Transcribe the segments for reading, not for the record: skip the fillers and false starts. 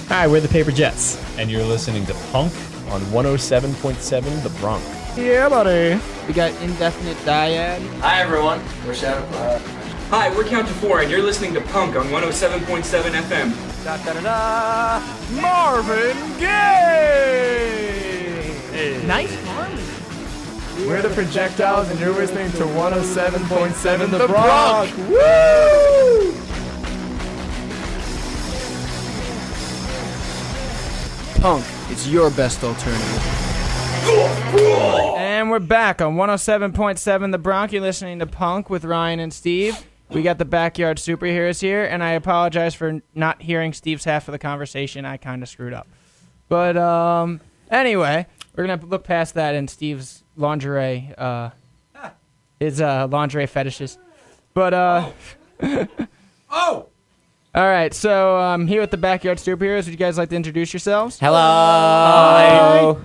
Hi, we're the Paper Jets. And you're listening to Punk on 107.7 The Bronc. Yeah, buddy. We got Indefinite Dyad. Hi everyone, we're Shadow. Hi, we're Count to Four, and you're listening to Punk on 107.7 FM. Da-da-da-da! Marvin Gaye! Hey. Nice harmony. We're the Projectiles, and you're listening to 107.7 The Bronc. Woo! Punk is your best alternative. And we're back on 107.7 The Bronc. You're listening to Punk with Ryan and Steve. We got the Backyard Superheroes here, and I apologize for not hearing Steve's half of the conversation. I kind of screwed up. But anyway, we're going to look past that and Steve's lingerie, his lingerie fetishes. But, Oh! All right, so I'm here with the Backyard Superheroes. Would you guys like to introduce yourselves? Hello!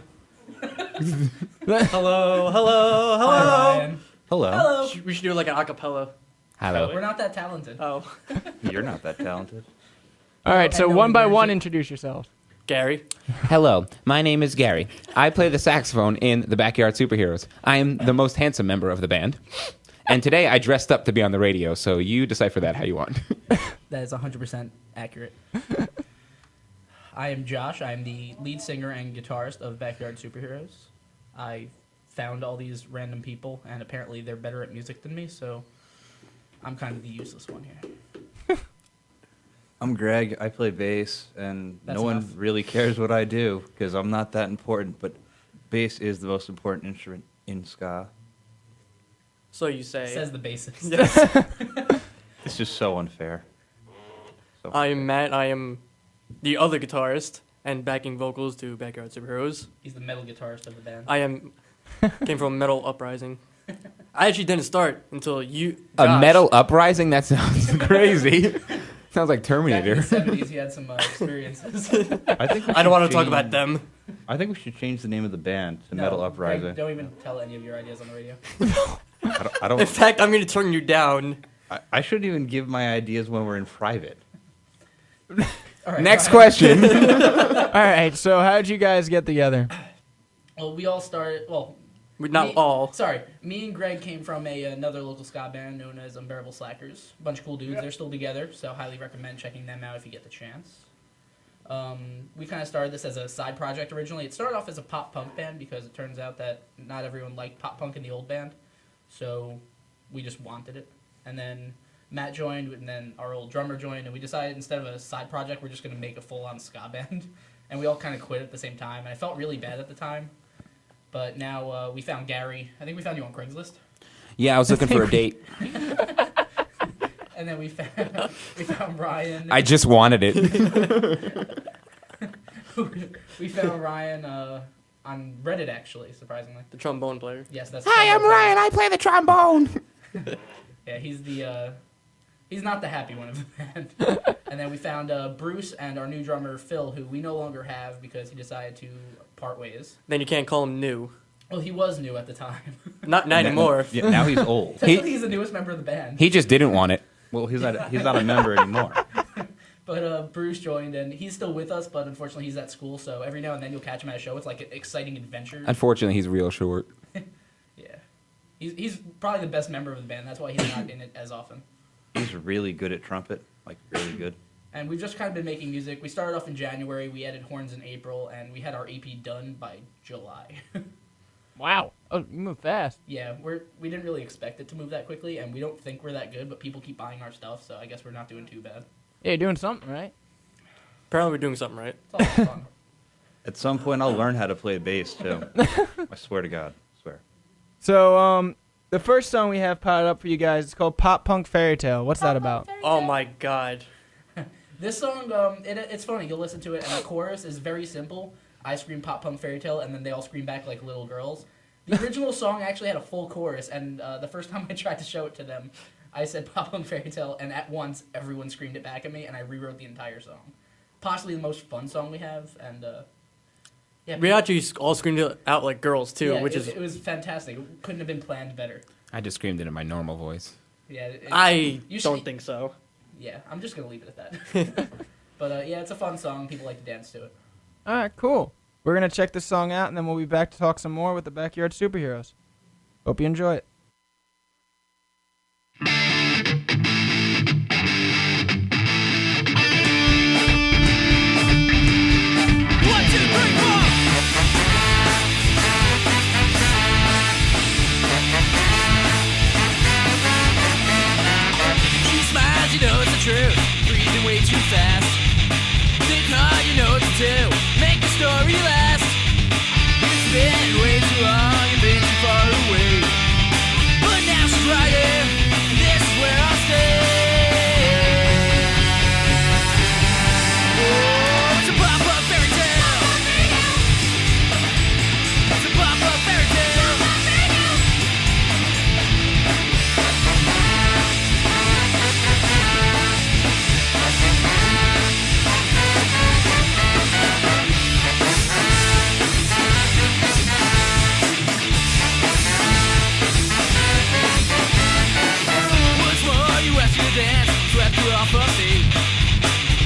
Hello. Hello. We should do like an acapella. Hello. We're not that talented. Oh. You're not that talented. All right, so one by one, introduce yourselves. Gary. Hello, my name is Gary. I play the saxophone in the Backyard Superheroes. I am the most handsome member of the band. And today I dressed up to be on the radio, so you decipher that how you want. That is 100% accurate. I am Josh. I am the lead singer and guitarist of Backyard Superheroes. I found all these random people, and apparently they're better at music than me, so I'm kind of the useless one here. I'm Greg. I play bass, and That's no enough. one really cares what I do because I'm not that important, but bass is the most important instrument in ska. So you say. Says the bassist. It's just so unfair. So I am Matt. I am the other guitarist and backing vocals to Backyard Superheroes. He's the metal guitarist of the band. I came from Metal Uprising. I actually didn't start until you. A Josh. metal uprising? That sounds crazy. Sounds like Back in Terminator. the 70s, he had some experiences. I think we I don't want to should talk about change- them. I think we should change the name of the band to No, Metal Greg, Uprising. don't even tell any of your ideas on the radio. I don't. In fact, I'm going to turn you down. I shouldn't even give my ideas when we're in private. All right, Next Brian. question. All right, so how did you guys get together? Well, we all started. Well, Not me- all. Sorry, me and Greg came from another local ska band known as Unbearable Slackers. Bunch of cool dudes. They're still together, so highly recommend checking them out if you get the chance. We kind of started this as a side project originally. It started off as a pop punk band because it turns out that not everyone liked pop punk in the old band, so we just wanted it. And then Matt joined, and then our old drummer joined, and we decided instead of a side project, we're just going to make a full-on ska band. And we all kind of quit at the same time, and I felt really bad at the time. But now we found Gary. I think we found you on Craigslist. Yeah, I was looking for a date. And then we found Ryan. I just wanted it. We found Ryan on Reddit, actually, surprisingly. The trombone player. Yes, that's. Hi, I'm Ryan. I play the trombone. Yeah, he's the. He's not the happy one of the band. And then we found Bruce and our new drummer Phil, who we no longer have because he decided to part ways. Then you can't call him new. Well, he was new at the time. Not anymore. Yeah, now he's old. Technically, he's the newest member of the band. He just didn't want it. Well, he's not a member anymore. But Bruce joined, and he's still with us, but unfortunately he's at school, so every now and then you'll catch him at a show. It's like an exciting adventure. Unfortunately, he's real short. Yeah. He's probably the best member of the band. That's why he's not in it as often. He's really good at trumpet, like really good. And we've just kind of been making music. We started off in January, we added horns in April, and we had our EP done by July. Wow. Oh, you move fast. Yeah, we didn't really expect it to move that quickly, and we don't think we're that good, but people keep buying our stuff, so I guess we're not doing too bad. Yeah, you're doing something, right? Apparently we're doing something right. It's all fun. At some point, I'll learn how to play bass too. I swear to God, I swear. So, the first song we have piled up for you guys is called Pop Punk Fairy Tale. What's that about? Oh my god. This song, it's funny. You'll listen to it, and the chorus is very simple. I scream pop punk fairy tale, and then they all scream back like little girls. The original song actually had a full chorus, and the first time I tried to show it to them, I said pop punk fairy tale, and at once everyone screamed it back at me, and I rewrote the entire song. Possibly the most fun song we have, and yeah. We actually all screamed it out like girls too, yeah, which it was fantastic. It couldn't have been planned better. I just screamed it in my normal voice. Yeah, I you don't should- think so. Yeah, I'm just gonna leave it at that. But yeah, it's a fun song. People like to dance to it. All right, cool. We're going to check this song out, and then we'll be back to talk some more with the Backyard Superheroes. Hope you enjoy it. You know it's the truth, breathing way too fast. Think hard, you know what to do, make the story last. It's been way too long, you've been too far away. But now she's right here, this is where I'll stay. Oh, it's a pop-up fairy tale. It's a pop-up fairy tale. Dance, swept you off of me.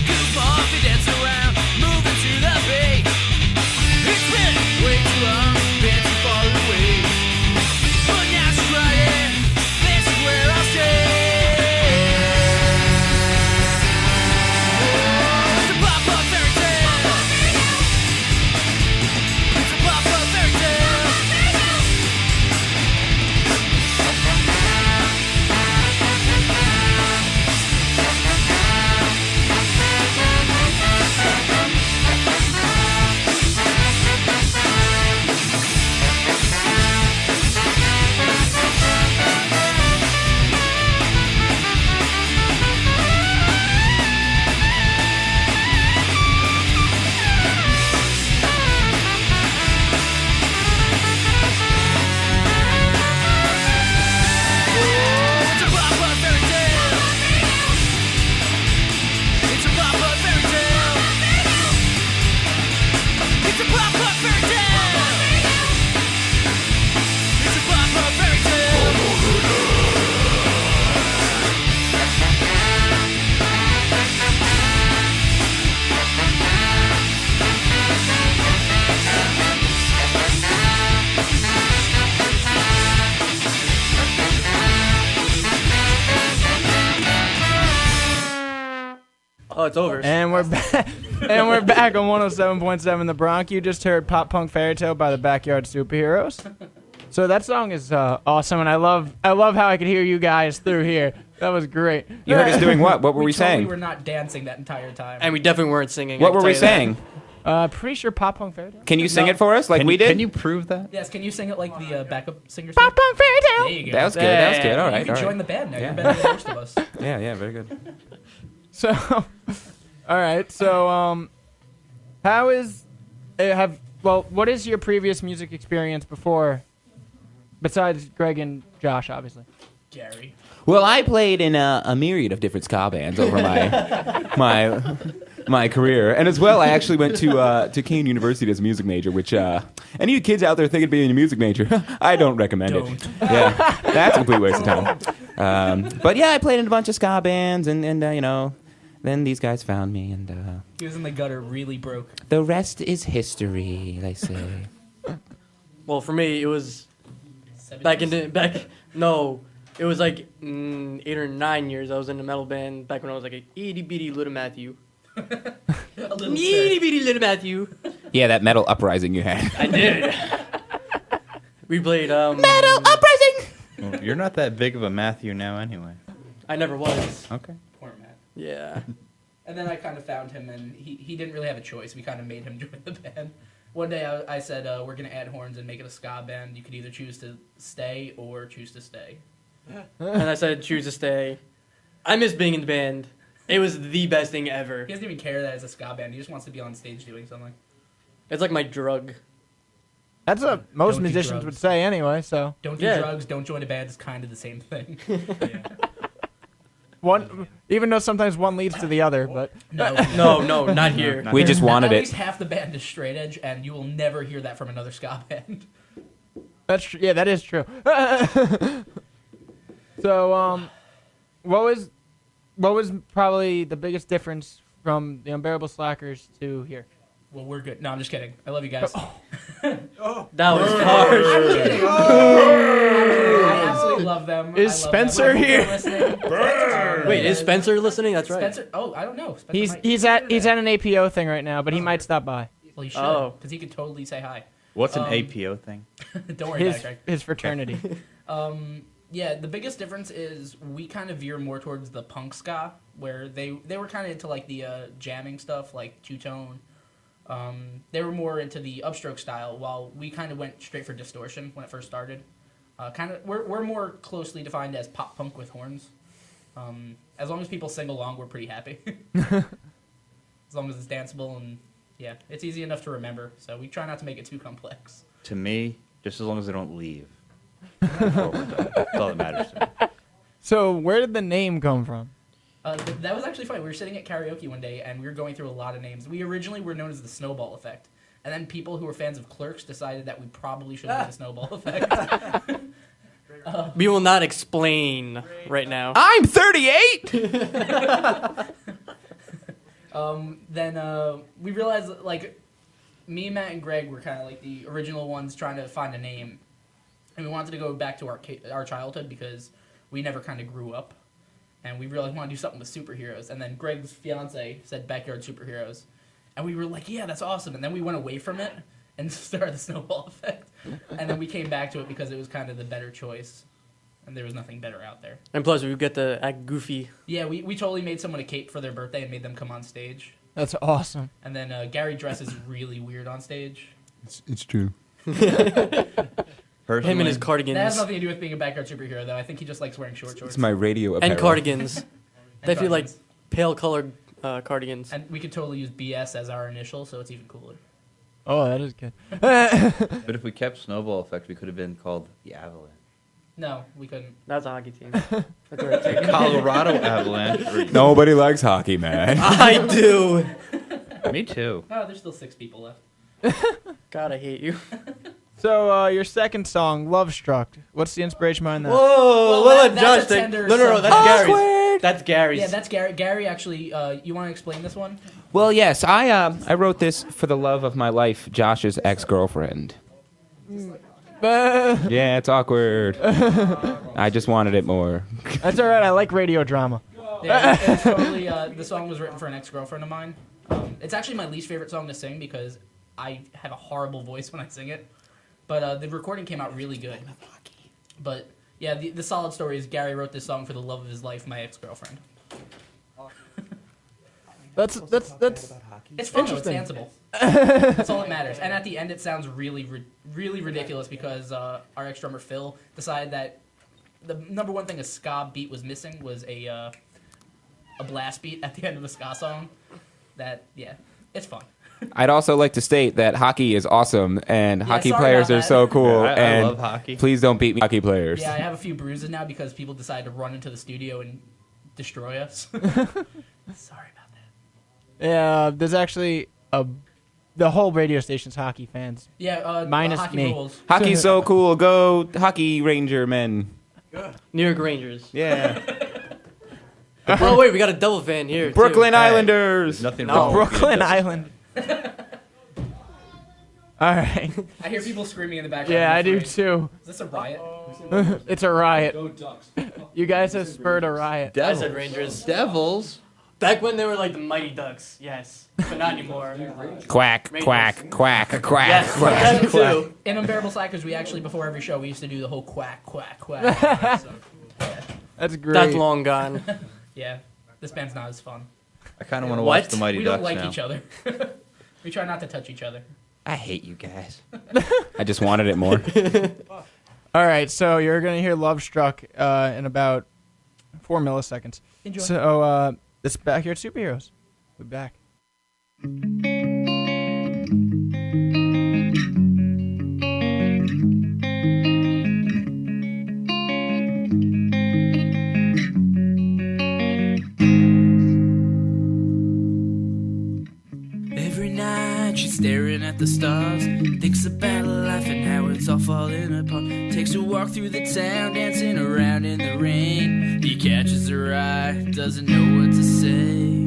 Goof off and dance around, moving to the beat. It's been way too long, been too far away. But now she's right here, this is where I'll stay. Oh, it's a pop-up fairy tale. It's a pop-up fairy tale. Oh, it's over. And we're back. And we're back on 107.7 The Bronc. You just heard Pop Punk Fairy Tale by the Backyard Superheroes. So that song is awesome, and I love how I could hear you guys through here. That was great. You heard us doing what? What were we saying? We were not dancing that entire time. And we definitely weren't singing. What were we saying? Pretty sure Pop Punk Fairy Tale. Can you sing it for us like we did? Can you prove that? Yes, can you sing it like the backup singer? Pop Punk Fairy Tale. There you go. That was good. That was good. All You right. can All join right. the band now. Yeah. You're better than most of us. Yeah. Very good. So, all right. So, how is what is your previous music experience before, besides Greg and Josh, obviously? Gary. Well, I played in a myriad of different ska bands over my career, and as well, I actually went to Kean University as a music major. Which any of you kids out there thinking of being a music major, I don't recommend it. Yeah, that's a complete waste of time. But yeah, I played in a bunch of ska bands, and you know, then these guys found me, and He was in the gutter, really broke. the rest is history, they say. Well, for me, it was 70s? No, it was like 8 or 9 years. I was in a metal band back when I was like a itty bitty little Matthew. A little Itty bitty little Matthew. Yeah, that metal uprising you had. I did. We played Metal uprising. Well, you're not that big of a Matthew now, anyway. I never was. Okay. Poor Matt. Yeah. And then I kind of found him, and he didn't really have a choice. We kind of made him join the band. One day I said, we're going to add horns and make it a ska band. You could either choose to stay or choose to stay. And I said choose to stay. I miss being in the band. It was the best thing ever. He doesn't even care that it's a ska band. He just wants to be on stage doing something. It's like my drug. That's what most Don't do musicians drugs. would say anyway. So Don't do Yeah. drugs, don't join a band. It's kind of the same thing. one, even though sometimes one leads to the other, but No. No, not here. We just wanted At least it. half the band is straight edge, and you will never hear that from another ska band. that's yeah, that is true. So, what was probably the biggest difference from the Unbearable Slackers to here? Well, we're good. No, I'm just kidding. I love you guys. That was harsh. I'm kidding. I absolutely love them. Is I love Spencer them. here? Wait, is Spencer listening? That's right. Spencer? Oh, I don't know. Spencer He's at an APO thing right now, but he might stop by. Well, he should, because he could totally say hi. What's an APO thing? Don't worry about it, Greg. His fraternity. Yeah, the biggest difference is we kind of veer more towards the punk ska, where they were kind of into like the jamming stuff, like two-tone. They were more into the upstroke style, while we kind of went straight for distortion when it first started. We're more closely defined as pop punk with horns. As long as people sing along, we're pretty happy. As long as it's danceable and yeah, it's easy enough to remember. So we try not to make it too complex. To me, just as long as they don't leave. That's all that matters to me. So where did the name come from? That was actually funny. We were sitting at karaoke one day, and we were going through a lot of names. We originally were known as the Snowball Effect, and then people who were fans of Clerks decided that we probably should have been the Snowball Effect. We will not explain right now. I'm 38. Then we realized that, like, me, Matt, and Greg were kind of like the original ones trying to find a name, and we wanted to go back to our childhood because we never kind of grew up. And we realized we want to do something with superheroes. And then Greg's fiance said Backyard Superheroes. And we were like, yeah, that's awesome. And then we went away from it and started the Snowball Effect. And then we came back to it because it was kind of the better choice. And there was nothing better out there. And plus, we get to act goofy. Yeah, we totally made someone a cape for their birthday and made them come on stage. That's awesome. And then Gary dresses really weird on stage. It's true. Personally, Him and his cardigans. That has nothing to do with being a backyard superhero, though. I think he just likes wearing short shorts. It's my radio apparel. And cardigans. They feel like cardigans. pale colored cardigans. And we could totally use BS as our initial, so it's even cooler. Oh, that is good. but if we kept Snowball Effect, we could have been called the Avalanche. No, we couldn't. That's a hockey team. That's a team. Colorado Avalanche. Nobody likes hockey, man. I do. Me too. Oh, there's still 6 people left. God, I hate you. So your second song, Love Struck. What's the inspiration behind that? Whoa, Well, let that's Josh a think. tender No, that's song. Gary's. That's Gary's. Yeah, that's Gary. Gary, actually, you want to explain this one? Well, yes, I wrote this for the love of my life, Josh's ex-girlfriend. Yeah, it's awkward. I just wanted it more. That's all right. I like radio drama. Yeah, it's totally, the song was written for an ex-girlfriend of mine. It's actually my least favorite song to sing because I have a horrible voice when I sing it. But the recording came out really good. But yeah, the solid story is Gary wrote this song for the love of his life, my ex-girlfriend. That's It's fun though, it's Interesting. danceable. That's all that matters. And at the end, it sounds really, really ridiculous because our ex-drummer Phil decided that the number one thing a ska beat was missing was a blast beat at the end of a ska song. That, yeah, it's fun. I'd also like to state that hockey is awesome, and hockey sorry players about are that. so cool. Yeah, I and love hockey. Please don't beat me, hockey players. Yeah, I have a few bruises now because people decided to run into the studio and destroy us. Sorry about that. Yeah, there's actually the whole radio station's hockey fans. Yeah, Minus hockey me. rules. Hockey's so cool. Go hockey ranger men. New York Rangers. Yeah. Oh, wait, we got a double fan here. Brooklyn too. Islanders. Nothing No. wrong with Brooklyn it. Island. All right. I hear people screaming in the background. Yeah, I'm I do afraid. too. Is this a riot? It's a riot. You guys have spurred a riot. I said Rangers. Devils. Back when they were like the Mighty Ducks, yes. But not anymore. Quack, quack, quack, quack, Yes, quack. that too. In Unbearable Slackers, we actually, before every show, we used to do the whole quack, quack, quack. So, That's great. That's long gone. yeah, this band's not as fun. I kind of want to What? watch the Mighty We Ducks don't like now. each other. We try not to touch each other. I hate you guys. I just wanted it more. All right, so you're gonna hear "Love Struck" in about 4 milliseconds. Enjoy. So this is Backyard Superheroes. We're back. Every night she's staring at the stars, thinks about life and how it's all falling apart. Takes a walk through the town, dancing around in the rain. He catches her eye, doesn't know what to say.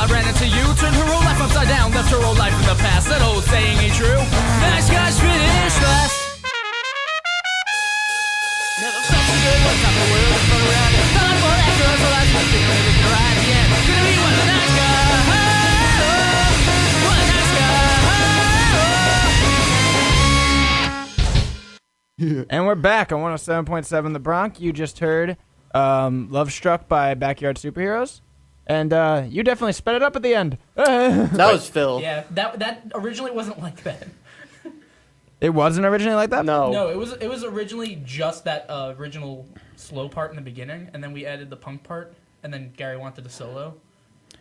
I ran into you. Turned her whole life upside down, left her whole life in the past. That old saying ain't true. Nice guys finish last. Never felt so good, one time the world is thrown around. Thought for that girl, so last one thing, everything right at the end. Gonna be one of the nice guys. One of the nice guys. And we're back on 107.7 The Bronc. You just heard Love Struck by Backyard Superheroes. And you definitely sped it up at the end. That was Phil. Yeah, that originally wasn't like that. It wasn't originally like that? No. No, it was originally just that original slow part in the beginning, and then we added the punk part, and then Gary wanted a solo.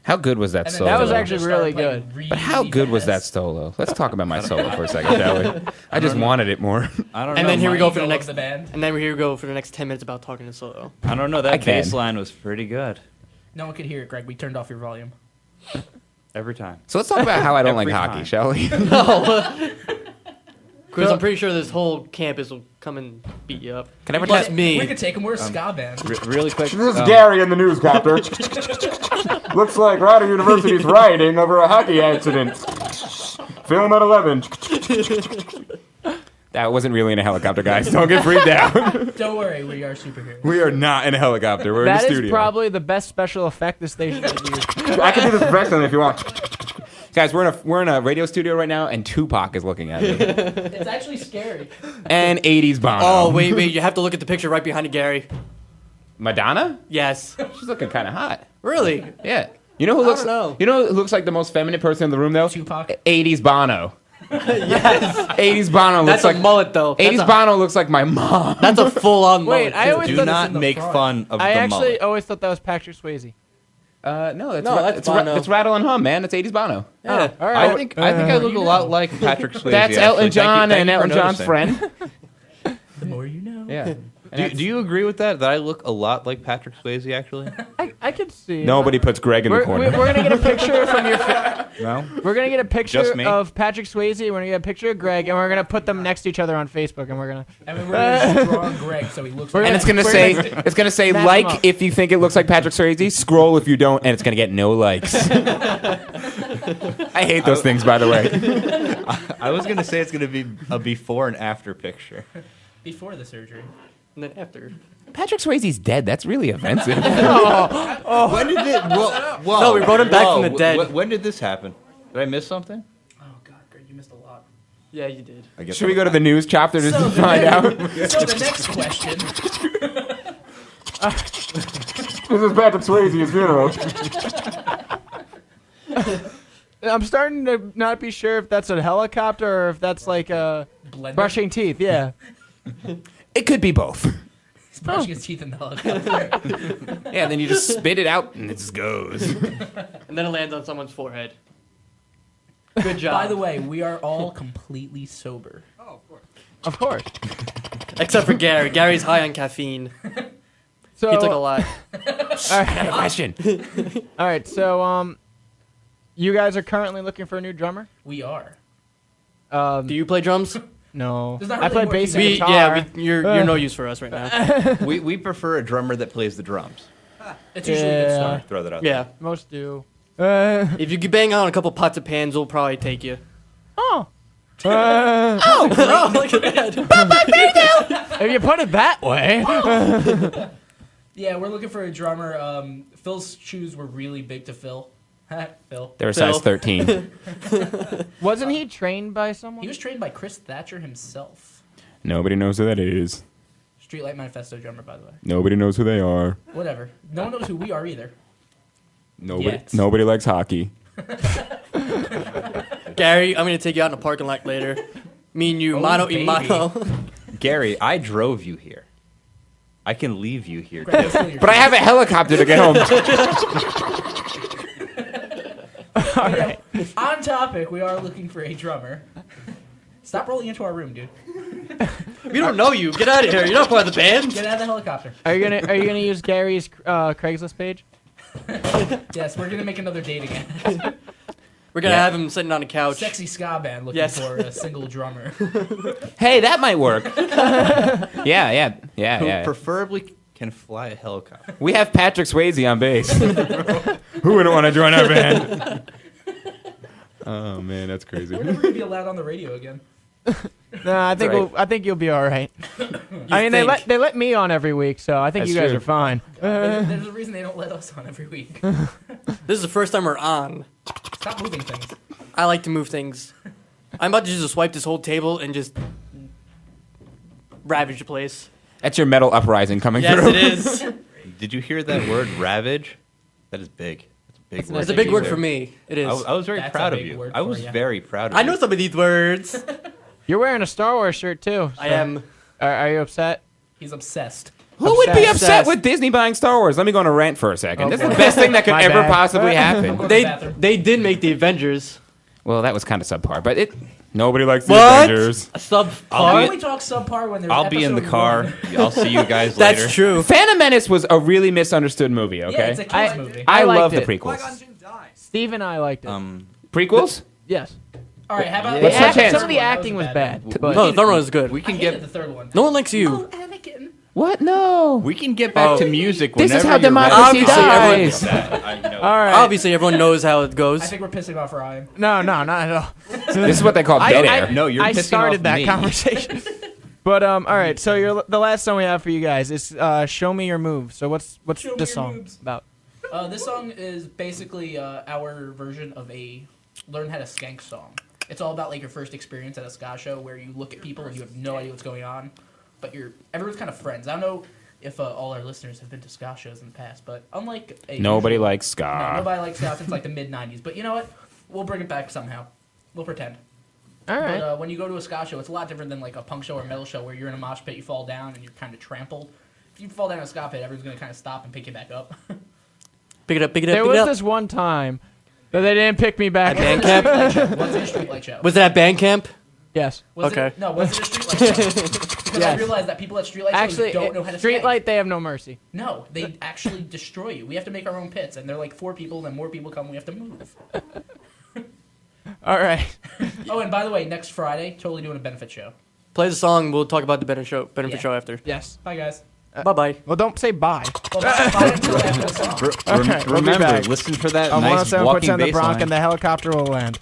How good was that And then solo? That was we actually just really started playing good. really But how good was that fast. solo? Let's talk about my solo for a second, shall we? I just wanted it more. I don't And know. then here we My go for the ego next. of the band. And then here we go for the next 10 minutes about talking to solo. I don't know. I That can. bass line was pretty good No one could hear it, Greg. We turned off your volume. every time. So let's talk about how I don't like Every hockey, time. shall we? Because I'm pretty sure this whole campus will come and beat you up. Can I Plus pretend? me. We could take him. We're a ska band. Really quick. This is Gary in the newscapter. Looks like Rider University's rioting over a hockey accident. Film at 11. That wasn't really in a helicopter, guys. Don't get freaked out. Don't worry, we are superheroes. We are not in a helicopter. We're That in the is studio. probably the best special effect the station has used. I can do this professionally if you want. Guys, we're in a radio studio right now, and Tupac is looking at me. It's actually scary. And 80s Bono. Oh, wait. You have to look at the picture right behind Gary. Madonna? Yes. She's looking kind of hot. Really? Yeah. You know who looks? don't know. You know who looks like the most feminine person in the room though? Tupac. 80s Bono. Yes. 80s Bono That's looks a like mullet, though. 80s Bono looks like my mom. That's a full-on mullet. Wait, I too. always Do thought not in the make front. fun of I the actually mullet. always thought that was Patrick Swayze. No, No, that's Bono. it's Rattle and Hum, man. It's 80s Bono. Yeah. All right. I think I look a lot like Patrick Swayze. That's actually. Elton Thank you- John thank and you for Elton John's noticing. friend. The more you know. Yeah. Do you agree with that? That I look a lot like Patrick Swayze, actually? I can see. Nobody puts Greg in the We're corner. gonna get a picture from your. No. We're gonna get a picture Just me? of Patrick Swayze. We're gonna get a picture of Greg, and we're gonna put them next to each other on Facebook, and we're gonna. I mean, we're gonna draw on Greg so he looks. We're And like it's gonna We're say gonna- it's gonna say Match 'em like up. if you think it looks like Patrick Swayze, scroll if you don't, and it's gonna get no likes. I hate those things, by the way. I was going to say it's going to be a before and after picture. before the surgery. And then after. Patrick Swayze's dead. That's really offensive. When did it? Whoa, No, we brought him back from the dead. When did this happen? Did I miss something? Oh God, Greg, you missed a lot. Yeah, you did. I guess Should we go to the news chapter just So to the find out? So the next question. This is Patrick Swayze's funeral. I'm starting to not be sure if that's a helicopter or if that's like Blender. brushing teeth. Yeah. It could be both. He's brushing his teeth in the helicopter. Yeah, then you just spit it out and it just goes. And then it lands on someone's forehead. Good job. By the way, we are all completely sober. Of course. Except for Gary. Gary's high on caffeine. So He took a lot. I got a question. all right. So you guys are currently looking for a new drummer. We are. Do you play drums? No. There's not I really play more bass to and it. guitar. You're no use for us right now. We prefer a drummer that plays the drums. It's usually a good Yeah. start. Throw that out. Yeah. Most do. If you could bang on a couple pots of pans, we'll probably take you. Oh. Oh, look at that. If you put it that way. Yeah, we're looking for a drummer. Phil's shoes were really big to fill. Phil. They were Phil. size 13. Wasn't he trained by someone? He was trained by Chris Thatcher himself. Nobody knows who that is. Streetlight Manifesto drummer, by the way. Nobody knows who they are. Whatever. No one knows who we are either. Nobody. Yet. Nobody likes hockey. Gary, I'm going to take you out in the parking lot later. Me and you, mano baby. y mano. Gary, I drove you here. I can leave you here. Greg, too. fill your But I have a helicopter to get home. On topic, we are looking for a drummer. Stop rolling into our room, dude. We don't know you. Get out of here. You're not part of the band. Get out of the helicopter. Are you gonna use Gary's Craigslist page? Yes, we're gonna make another dating app. We're going to Yeah. have him sitting on a couch. Sexy ska band looking Yes. for a single drummer. Hey, that might work. Yeah. Who preferably can fly a helicopter. We have Patrick Swayze on bass. Who wouldn't want to join our band? Oh man, that's crazy. We're never gonna be allowed on the radio again. No, I think right. I think you'll be all right. I mean, they let me on every week, so I think That's you guys true. are fine. There's a reason they don't let us on every week. This is the first time we're on. Stop moving things. I like to move things. I'm about to just swipe this whole table and just ravage the place. That's your metal uprising coming Yes, through. it is. Did you hear that word, ravage? That is big. That's a big That's word. It's a big word There. for me. It is. I was very That's proud a of big you. word I for was ya. very proud of I you. know some of these words. You're wearing a Star Wars shirt too. I so- am. Are you upset? He's obsessed. Who would be Obsessed. upset with Disney buying Star Wars? Let me go on a rant for a second. This is the best thing that could My ever bad. possibly happen. Go to the They bathroom. they did make the Avengers. Well, that was kind of subpar, but nobody likes the What? Avengers. A sub Why I'll do we talk subpar when there's I'll be in the episode car. one? I'll see you guys later. That's true. Phantom Menace was a really misunderstood movie. Okay, Yeah, it's a kids movie. I liked love the it. prequels. Steve and I liked it. Prequels? Yes. All right, how about The What's the the chance? some of the acting was bad. But No, the third one was good. We I can hated get the third one. No one likes you. Anakin. What? No. we can get back to music This whenever is how you're democracy ready. Obviously, dies. all right. Obviously, everyone knows how it I goes. think we're pissing off Ryan. No, not at all. This is what they call dead air. No, you're I pissing started off that me. conversation. But all right. So the last song we have for you guys is "Show Me Your Move." So what's Show me this your song moves. about? This song is basically our version of a learn how to skank song. It's all about like your first experience at a ska show where you look at people and you have no idea what's going on, but everyone's kind of friends. I don't know if all our listeners have been to ska shows in the past, but unlike Nobody usual- likes ska. No, nobody likes ska since like the mid '90s. But you know what? We'll bring it back somehow. We'll pretend. All right. But when you go to a ska show, it's a lot different than like a punk show or metal show where you're in a mosh pit, you fall down, and you're kind of trampled. If you fall down a ska pit, everyone's gonna kind of stop and pick you back up. Pick it up, pick it up, There pick it was up. this one time that they didn't pick me back. Band camp? Was it a streetlight show? Was it at band camp? Yes. Was Okay. It, no, was it a streetlight show? Because I Yes. realized that people at streetlight Actually, shows don't know how to Streetlight, they have no mercy. skank. No, they actually destroy you. We have to make our own pits, and they're like 4 people, and then more people come. We have to move. All right. Oh, and by the way, next Friday, totally doing a benefit show. Play the song. We'll talk about the benefit Yeah. show after. Yes. Bye, guys. Bye bye. Well, don't say bye. Well, bye until after the song. Okay, we'll be Remember, back. listen for that On nice walking 107.7 The bass Bronc, line. and the helicopter will land.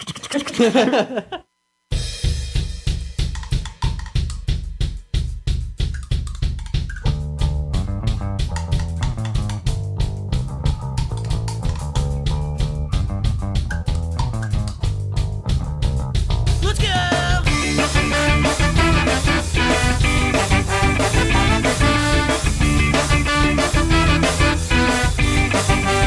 Let's go!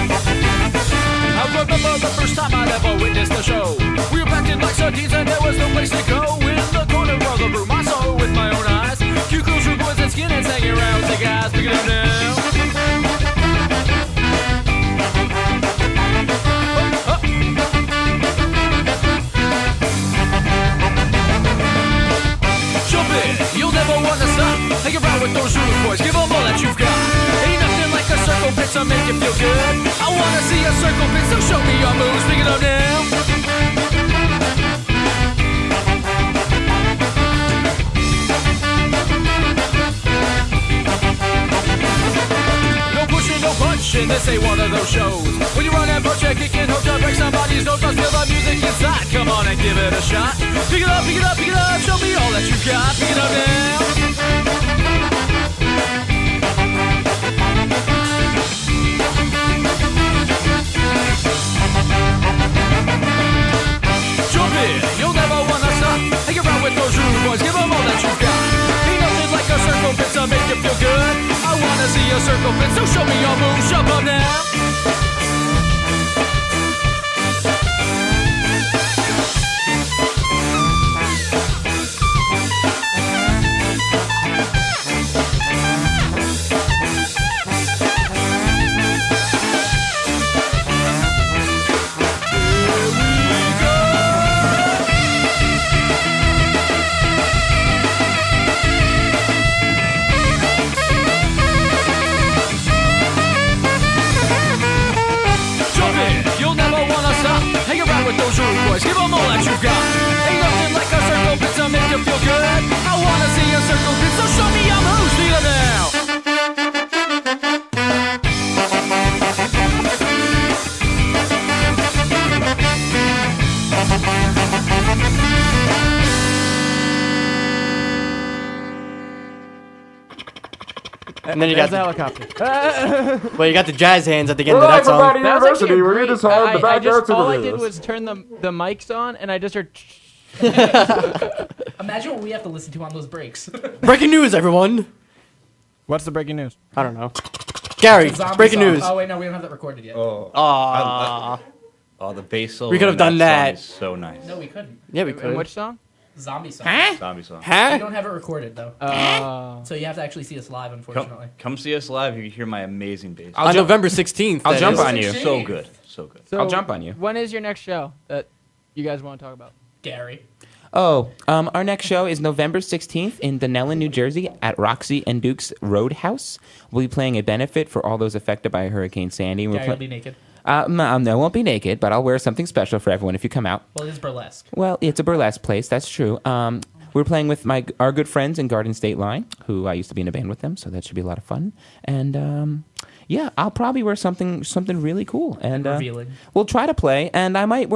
I remember the first time I'd ever witnessed the show. We were packed in like sardines and there was no place to go. In the corner of the room, I saw it with my own eyes. Cute girls, rude boys, and skinheads hanging around with the guys. Pick it up now. Jump in, you'll never want to stop. Hang around with those rude boys, give them all that you've got. Ain't nothing like a circle pit to make you feel good. I wanna see a circle pit, so show me your moves. Pick it up now. No pushing, no punching, this ain't one of those shows. When you run and punch and kick and hope to break somebody's nose, but feel the music inside. Come on and give it a shot. Pick it up, pick it up, pick it up, show me all that you've got. Pick it up now. Jump in, you'll never wanna stop. Hang around with those rude boys, give them all that you've got. Ain't nothing like a circle pit to make you feel good. I wanna see a circle pit, so show me your moves. Jump up now. And then you There's got the the, helicopter. well, you got the jazz hands at the end of that song. That was actually great. All I did was turn the mics on, and I just heard. Imagine what we have to listen to on those breaks. Breaking news, everyone. What's the breaking news? I don't know. Gary, Zombie breaking song. news. Oh wait, no, we don't have that recorded yet. Aw. Oh, the bass solo. We could have in done that. that. Song is so nice. No, we couldn't. Yeah, we In could. which song? Zombie song. Zombie song. We Huh? don't have it recorded though, so you have to actually see us live, unfortunately. Come see us live. You can hear my amazing bass. On November 16th. I'll that jump is. on you. So good. So good. So I'll jump on you. When is your next show that you guys want to talk about? Gary. Oh, our next show is November 16th in Dunellen, New Jersey at Roxy and Duke's Roadhouse. We'll be playing a benefit for all those affected by Hurricane Sandy. Gary will be naked. No, I won't be naked, but I'll wear something special for everyone if you come out. Well, it is burlesque. Well, it's a burlesque place, that's true. We're playing with our good friends in Garden State Line, who I used to be in a band with them, so that should be a lot of fun. And yeah, I'll probably wear something really cool. And Revealing. we'll try to play, and I might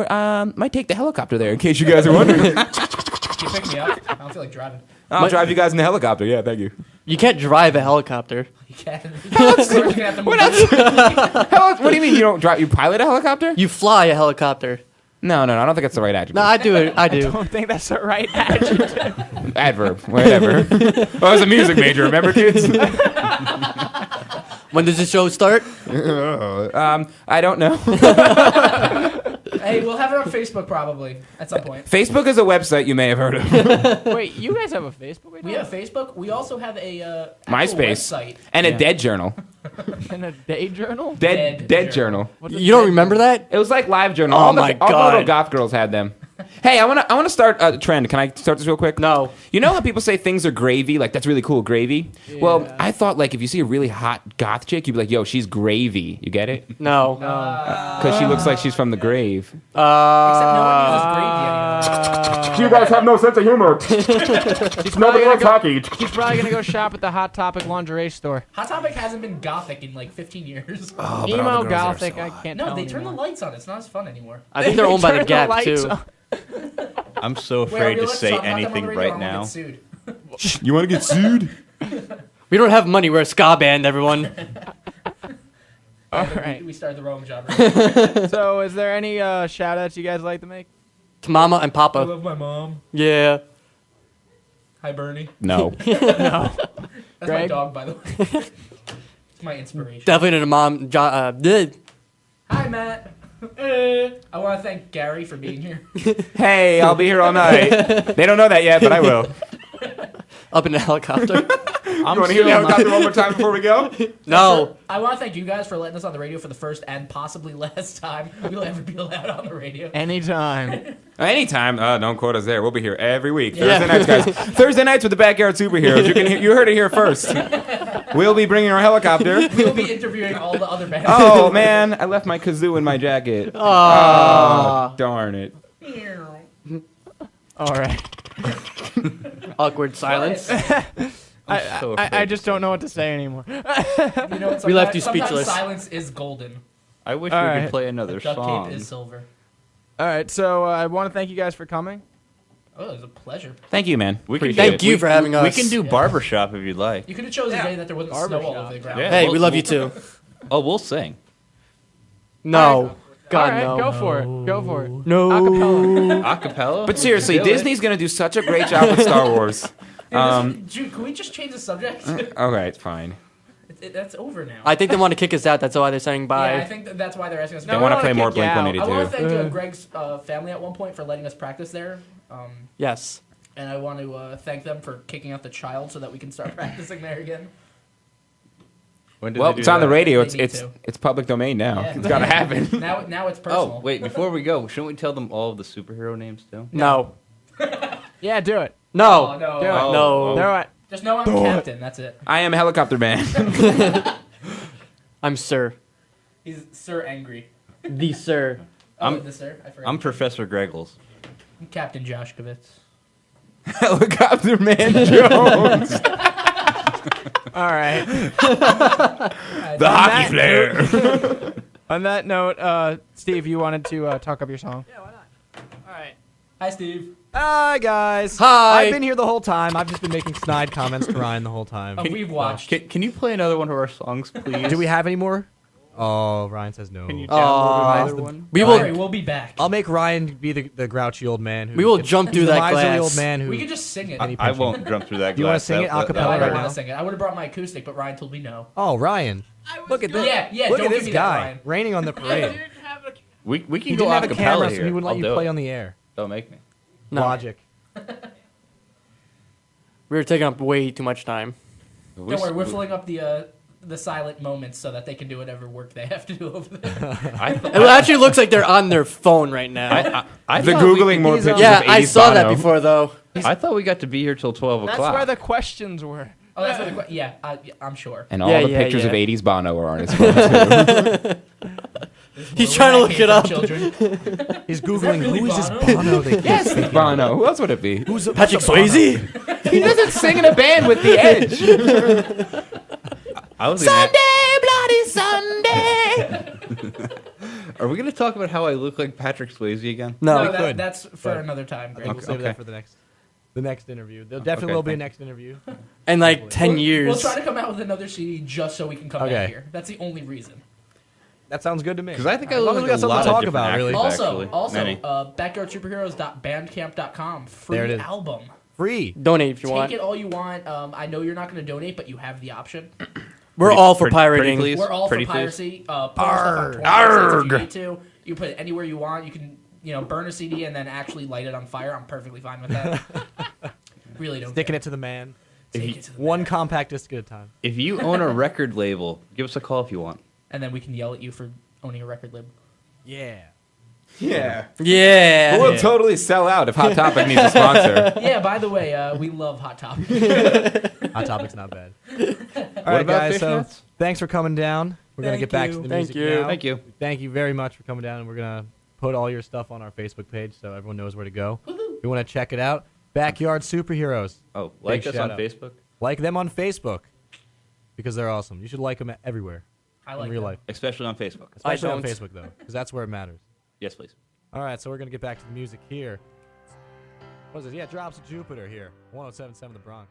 take the helicopter there in case you guys are wondering. You pick me up. I don't feel like driving. I'll drive you guys in the helicopter. Yeah, thank you. You can't drive a helicopter. You can. What What do you mean you don't drive? You pilot a helicopter? You fly a helicopter. No, I don't think that's the right adjective. No, I do it. I I do. don't think that's the right adjective. Adverb, whatever. I was a music major, remember, kids? When does the show start? I don't know. Hey, we'll have it on Facebook probably at some point. Facebook is a website you may have heard of. Wait, you guys have a Facebook page? We have Facebook. We also have a actual MySpace. website. And a dead journal. And a day journal? Dead journal. What's a You don't dead remember that? It was like live journal. Oh all the my all the little God. goth girls had them. Hey, I wanna start a trend. Can I start this real quick? No. You know how people say things are gravy? Like, that's really cool, gravy? Well, I thought, like, if you see a really hot goth chick, you'd be like, yo, she's gravy. You get it? No. Because she looks like she's from the grave. Except no one uses gravy anymore. You guys have no sense of humor. Nobody likes hockey. He's probably going to go shop at the Hot Topic lingerie store. Hot Topic hasn't been gothic in like 15 years. Oh, but all Emo the girls are gothic, so I hot. can't No, tell they turn the anymore. lights on. It's not as fun anymore. I think they're owned by the Turn Gap lights too. on. I'm so Wait, are afraid we to allowed say talk about them on the anything radio, or right I'm gonna now. get sued? You want to get sued? We don't have money. We're a ska band, everyone. All right. We started the wrong job. So, is there any shout outs you guys like to make? To Mama and I Papa. love my mom. Yeah. Hi, Bernie. No. That's my Greg? dog, by the way. It's my inspiration. Definitely to Mom. Hi, Matt. I want to thank Gary for being here. Hey, I'll be here all night. They don't know that yet, but I will. Up in a helicopter. You want to hear the helicopter one more time before we go? No. I want to thank you guys for letting us on the radio for the first and possibly last time we'll ever be allowed on the radio. Anytime. Anytime. Don't quote us there. We'll be here every week. Yeah. Thursday nights, guys. Thursday nights with the Backyard Superheroes. You heard it here first. We'll be bringing our helicopter. We'll be interviewing all the other bands. Oh, man. I left my kazoo in my jacket. Aww. Oh, darn it. All right. Awkward silence. I just don't know what to say anymore. You know, We left you sometimes speechless. silence is golden. I wish All we right. could play another Duct song. tape is silver. All right, so I want to thank you guys for coming. Oh, it was a pleasure. Thank you, man. We can Appreciate Thank it. you for having us. We can do barbershop if you'd like. You could have chosen a day that there wasn't snow all over the ground. Yeah. Hey, We'll- we love you too. Oh, we'll sing. No. God, All right, no. go for it. Go for it. No. Acapella. Acapella? But seriously, Do it. Disney's going to do such a great job with Star Wars. Dude, can we just change the subject? Okay, fine. That's over now. I think they want to kick us out. That's why they're saying bye. Yeah, I think that's why they're asking us. They No, want we to play wanna more kick you out. Blink I want to 182. thank Greg's family at one point for letting us practice there. Yes. And I want to thank them for kicking out the child so that we can start practicing there again. When did Well, they do it's on the that? radio. They need It's to. it's public domain now. Yeah. It's got to happen. Now it's personal. Oh, wait, before we go, shouldn't we tell them all of the superhero names too? No. Yeah, do it. No. Oh, no. Do it. Oh, No. Do it. Just know I'm captain. That's it. I am a helicopter man. I'm Sir. He's Sir Angry. The Sir. Oh, the Sir. I forgot. I'm Professor Greggles. I'm Captain Joshkovitz. Helicopter man Jones. All right. The hockey player. On that note, Steve, you wanted to talk up your song. Hi, Steve. Hi, guys. Hi. I've been here the whole time. I've just been making snide comments to Ryan the whole time. Oh, we've watched. Can you play another one of our songs, please? Do we have any more? Oh, Ryan says no. Can you download another one? We Don't will. worry, we'll be back. I'll make Ryan be the grouchy old man. Who We will gets- jump through he's the that miserly glass. old man who. We could just sing it. I won't jump through that Do you wanna glass. sing it a No, cappella I right don't now? want to sing it. I would have brought my acoustic, but Ryan told me no. Oh, Ryan. Look at this. Yeah, Look don't at give this me that, guy Ryan. raining on the parade. We He can go didn't have a acapella camera, here. so he wouldn't let I'll you do play it. on the air. Don't make me. No. Logic. We were taking up way too much time. Don't worry, we're filling up the silent moments so that they can do whatever work they have to do over there. It actually looks like they're on their phone right now. The Googling more pictures yeah, of 80s I saw that Bono. before though. I thought we got to be here till 12 That's o'clock. where the questions were. Oh, that's what I'm sure. And all Yeah, the yeah, pictures of yeah. 80s Bono are on his phone, too. He's trying to look it up. He's Googling really who is this Bono? Bono they Yes, it's Bono. Who else would it be? Who's Patrick Swayze? He doesn't sing in a band with The Edge. I was Bloody Sunday. Are we going to talk about how I look like Patrick Swayze again? No. No, could. that's for another time, Greg. We'll save that for the next interview. There definitely will be a next interview. In like 10 We'll years. try to come out with another CD just so we can come Okay. back here. That's the only reason. That sounds good to me. Because I think I As long look as we like got a something lot to of talk different about, really. actors, Also, actually. Many. backyardsuperheroes.bandcamp.com. Free There it is. album. Free. Donate if you Take want. it all you want. I know you're not going to donate, but you have the option. We're all for Pretty pirating. please. We're all Pretty for please. piracy. Put our stuff on 20 cents if you need to. You can put it anywhere you want. You can, burn a CD and then actually light it on fire. I'm perfectly fine with that. Really don't Sticking care. it to the man. Take it to the One man. compact disc at a time. If you own a record label, give us a call if you want. And then we can yell at you for owning a record label. Yeah. Yeah. Yeah. We'll totally sell out if Hot Topic needs a sponsor. Yeah, by the way, we love Hot Topic. Hot Topic's not bad. All right, about guys. So fishnets? thanks for coming down. We're gonna get back to the Thank music you. now. Thank you. Thank you very much for coming down, and we're gonna put all your stuff on our Facebook page so everyone knows where to go. If you want to check it out, Backyard Superheroes. Oh, like Big us shout on out. Facebook, Like them on Facebook because they're awesome. You should like them everywhere I in like real them. life, especially on Facebook. especially on don't. Facebook though, because that's where it matters. Yes, please. All right, so we're gonna get back to the music here. What is it? Yeah, Drops of Jupiter here, 107.7 The Bronc.